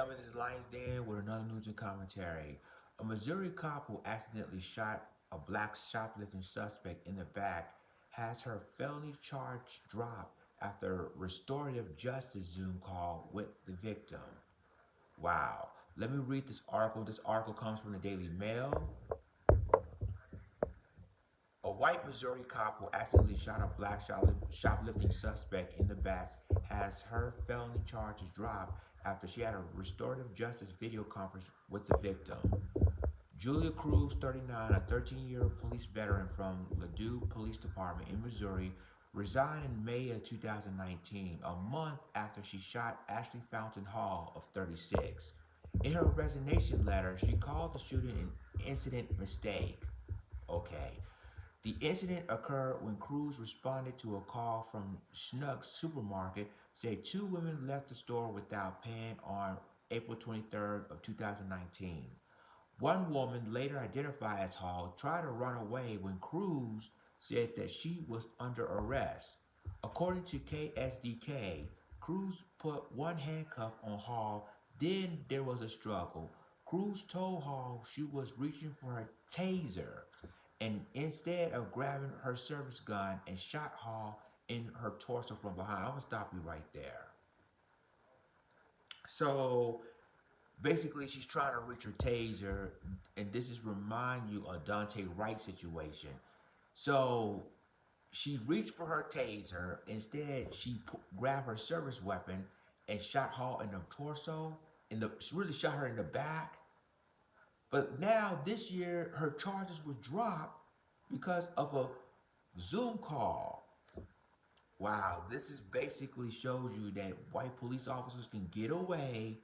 gentlemen, this is Lions Den with another news and commentary. A Missouri cop who accidentally shot a black shoplifting suspect in the back has her felony charge dropped after a restorative justice Zoom call with the victim. Wow. Let me read this article. This article comes from the Daily Mail. A white Missouri cop who accidentally shot a black shoplifting suspect in the back has her felony charges dropped after she had a restorative justice video conference with the victim. Julia Cruz, 39, a 13-year police veteran from Ladue Police Department in Missouri, resigned in May of 2019, a month after she shot Ashley Fountain Hall of 36. In her resignation letter, she called the shooting an incident mistake. Okay. The incident occurred when Cruz responded to a call from Schnucks Supermarket saying two women left the store without paying on April 23rd of 2019. One woman, later identified as Hall, tried to run away when Cruz said that she was under arrest. According to KSDK, Cruz put one handcuff on Hall, then there was a struggle. Cruz told Hall she was reaching for her taser and instead of grabbing her service gun and shot Hall in her torso from behind. I'm gonna stop you right there. So basically she's trying to reach her taser, and this is remind you of Dante Wright situation. So she reached for her taser. Instead, she grabbed her service weapon and shot Hall in the torso. She really shot her in the back. But now this year, her charges were dropped because of a Zoom call. Wow, this is basically shows you that white police officers can get away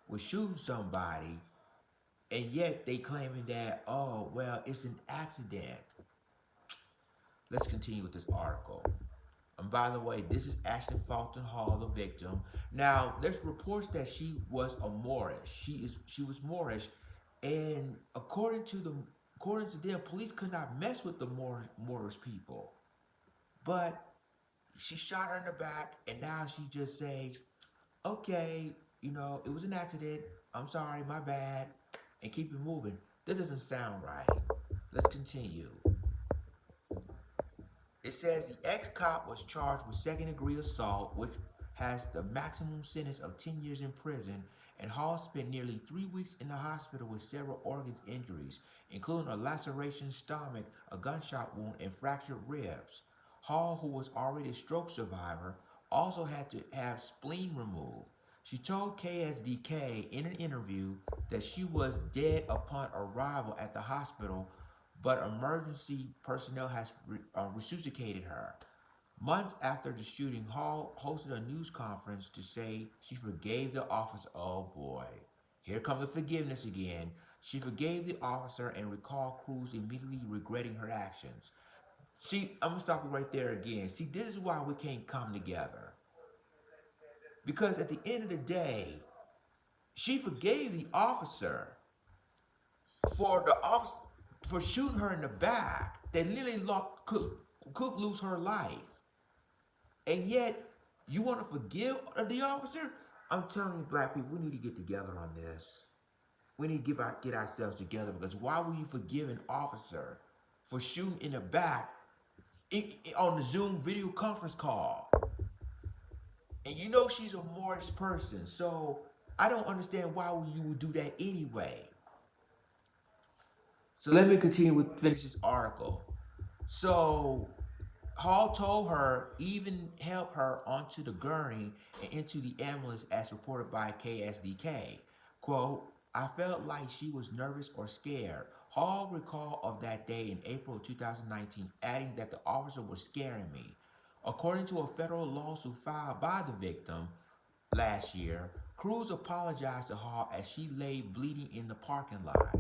with shooting somebody, and yet they claiming that, oh, well, it's an accident. Let's continue with this article. And by the way, this is Ashley Fulton Hall, the victim. Now, there's reports that she was a Moorish. She was Moorish, and according to them, police could not mess with the Moorish people. But she shot her in the back, and now she just say, okay, it was an accident. I'm sorry, my bad, and keep it moving. This doesn't sound right. Let's continue. It says the ex-cop was charged with second-degree assault, which has the maximum sentence of 10 years in prison, and Hall spent nearly 3 weeks in the hospital with several organs injuries, including a laceration stomach, a gunshot wound, and fractured ribs. Hall, who was already a stroke survivor, also had to have spleen removed. She told KSDK in an interview that she was dead upon arrival at the hospital, but emergency personnel has resuscitated her. Months after the shooting, Hall hosted a news conference to say she forgave the officer. Oh boy, here comes the forgiveness again. She forgave the officer and recalled Cruz immediately regretting her actions. See, I'm gonna stop you right there again. See, this is why we can't come together. Because at the end of the day, she forgave the officer for the officer for shooting her in the back that literally could lose her life. And yet, you want to forgive the officer? I'm telling you, black people, we need to get together on this. We need to get ourselves together, because why will you forgive an officer for shooting in the back on the Zoom video conference call? And you know she's a Moorish person, so I don't understand why you would do that anyway. So let me continue with finish this article. So Hall told her even help her onto the gurney and into the ambulance, as reported by KSDK. Quote, I felt like she was nervous or scared. Hall recalled of that day in April 2019, adding that the officer was scaring me. According to a federal lawsuit filed by the victim last year, Cruz apologized to Hall as she lay bleeding in the parking lot.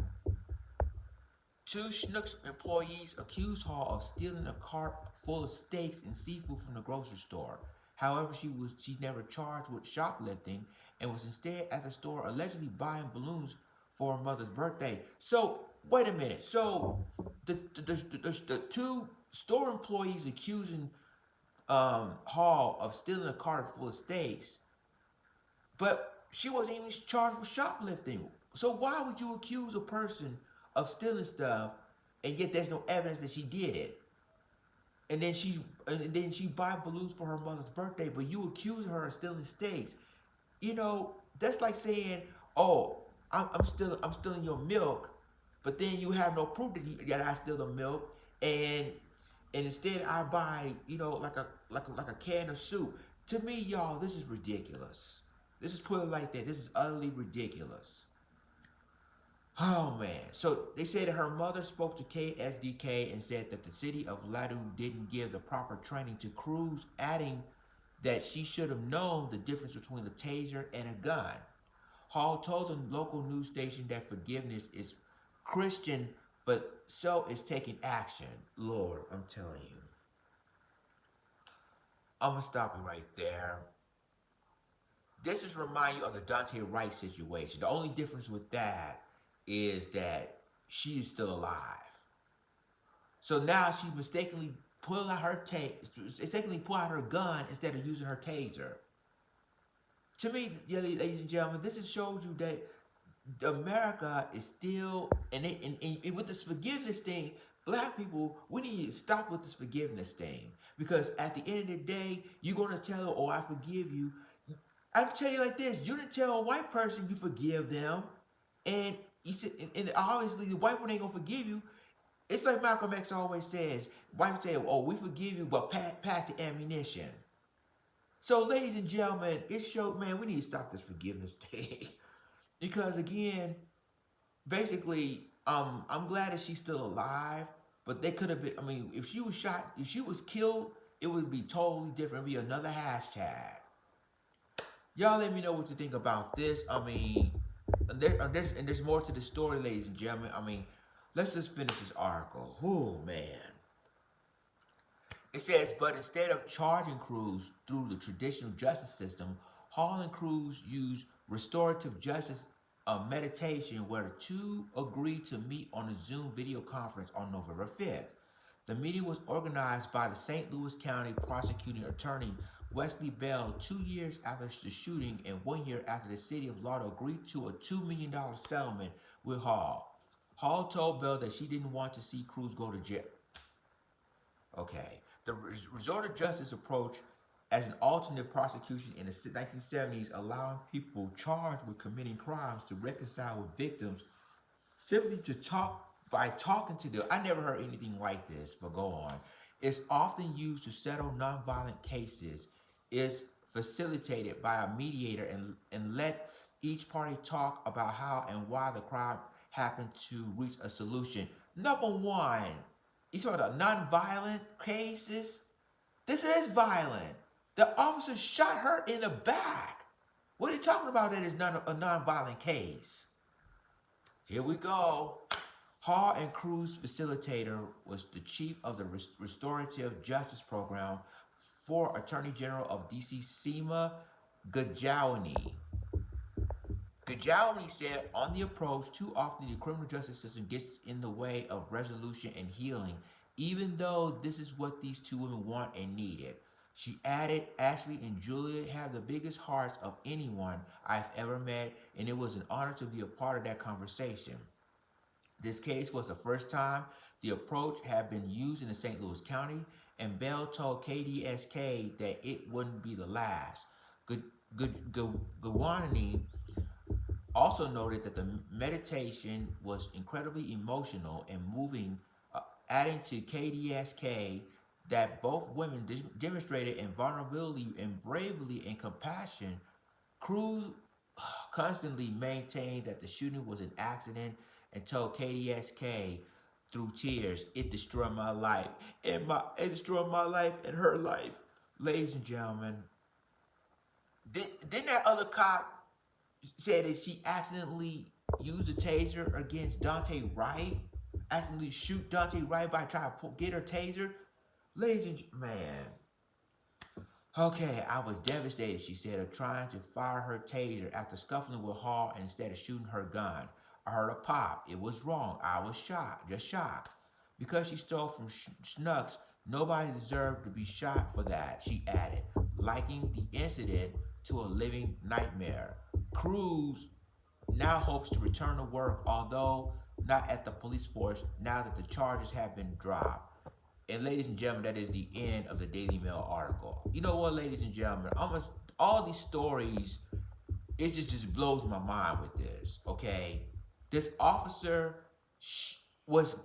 Two Schnucks employees accused Hall of stealing a cart full of steaks and seafood from the grocery store. However, she never charged with shoplifting and was instead at the store allegedly buying balloons for her mother's birthday. So, wait a minute. So, the two store employees accusing Hall of stealing a cart full of steaks, but She wasn't even charged for shoplifting. So why would you accuse a person of stealing stuff and yet there's no evidence that she did it? And then she buy balloons for her mother's birthday, but you accuse her of stealing steaks. That's like saying, "Oh, I'm stealing your milk," but then you have no proof that I steal the milk, and instead I buy, like a can of soup. To me, y'all, this is ridiculous. This is put it like that. This is utterly ridiculous. Oh man. So they said that her mother spoke to KSDK and said that the city of Ladue didn't give the proper training to Cruz, adding that she should have known the difference between a taser and a gun. Hall told the local news station that forgiveness is Christian, but so is taking action. Lord, I'm telling you. I'm going to stop you right there. This is remind you of the Dante Wright situation. The only difference with that is that she is still alive. So now she mistakenly pull out her gun instead of using her taser. To me, ladies and gentlemen, this has showed you that America is still, and with this forgiveness thing, black people, we need to stop with this forgiveness thing. Because at the end of the day, you're going to tell them, "Oh, I forgive you." I tell you like this: you didn't tell a white person you forgive them, and obviously the white one ain't gonna forgive you. It's like Malcolm X always says: white say, "Oh, we forgive you, but pass the ammunition." So, ladies and gentlemen, it showed, man, we need to stop this forgiveness thing. Because again, basically, I'm glad that she's still alive, but they could have been, if she was shot, if she was killed, it would be totally different. It'd be another hashtag. Y'all let me know what you think about this. There's more to the story, ladies and gentlemen. Let's just finish this article. Oh, man. It says, but instead of charging Cruz through the traditional justice system, Hall and Cruz used restorative justice meditation, where the two agreed to meet on a Zoom video conference on November 5th. The meeting was organized by the St. Louis County prosecuting attorney Wesley Bell 2 years after the shooting and 1 year after the city of Lauder agreed to a $2 million settlement with Hall. Hall told Bell that she didn't want to see Cruz go to jail. Okay. The restorative justice approach as an alternate prosecution in the 1970s, allowing people charged with committing crimes to reconcile with victims simply to talking to them. I never heard anything like this, but go on. It's often used to settle nonviolent cases. It's facilitated by a mediator and let each party talk about how and why the crime happened to reach a solution. Number one, you saw the nonviolent cases. This is violent. The officer shot her in the back. What are you talking about? That is not a nonviolent case. Here we go. Hall and Cruz facilitator was the chief of the Restorative Justice Program for Attorney General of D.C. Seema Gajwani. Gajwani said on the approach, too often the criminal justice system gets in the way of resolution and healing, even though this is what these two women want and needed. She added, Ashley and Julia have the biggest hearts of anyone I've ever met, and it was an honor to be a part of that conversation. This case was the first time the approach had been used in the St. Louis County, and Bell told KDSK that it wouldn't be the last. Gajwani also noted that the meditation was incredibly emotional and moving, adding to KDSK that both women demonstrated vulnerability and bravery and compassion. Cruz constantly maintained that the shooting was an accident and told KDSK through tears, "It destroyed my life, and it destroyed my life and her life." Ladies and gentlemen, didn't that other cop say that she accidentally used a taser against Dante Wright? Accidentally shoot Dante Wright by trying to get her taser? Ladies and man. Okay, I was devastated, she said, of trying to fire her taser after scuffling with Hall and instead of shooting her gun. I heard a pop. It was wrong. I was shocked, just shocked. Because she stole from Schnucks, nobody deserved to be shot for that, she added, liking the incident to a living nightmare. Cruz now hopes to return to work, although not at the police force now that the charges have been dropped. And ladies and gentlemen, that is the end of the Daily Mail article. You know what, ladies and gentlemen, almost all these stories, it just blows my mind with this. Okay, this officer was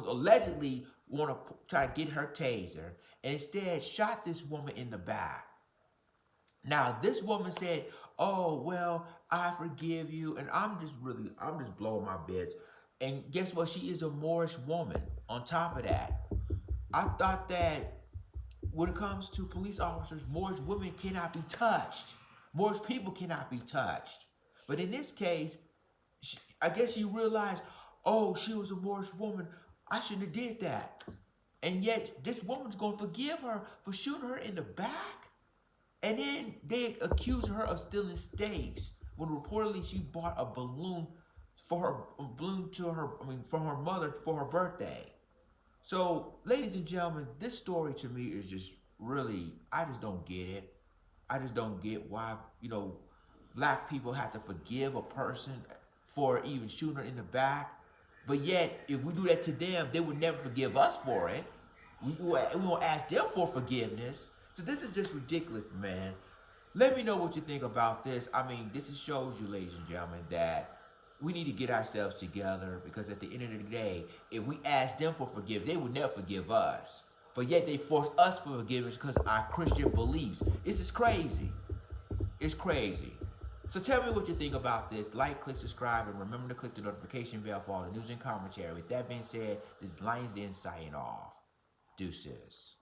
allegedly want to try to get her taser, and instead shot this woman in the back. Now this woman said, "Oh well, I forgive you," and I'm just blowing my bits. And guess what? She is a Moorish woman. On top of that, I thought that when it comes to police officers, Moorish women cannot be touched. Moorish people cannot be touched. But in this case, I guess she realized, oh, she was a Moorish woman. I shouldn't have did that. And yet, this woman's going to forgive her for shooting her in the back. And then they accuse her of stealing steaks when reportedly she bought a balloon from her mother for her birthday. So, ladies and gentlemen, this story to me is just really, I just don't get it. I just don't get why, black people have to forgive a person for even shooting her in the back. But yet, if we do that to them, they would never forgive us for it. We won't ask them for forgiveness. So this is just ridiculous, man. Let me know what you think about this. I mean, this shows you, ladies and gentlemen, that we need to get ourselves together, because at the end of the day, if we ask them for forgiveness, they would never forgive us. But yet they force us for forgiveness because of our Christian beliefs. This is crazy. It's crazy. So tell me what you think about this. Like, click, subscribe, and remember to click the notification bell for all the news and commentary. With that being said, this is Lions Den signing off. Deuces.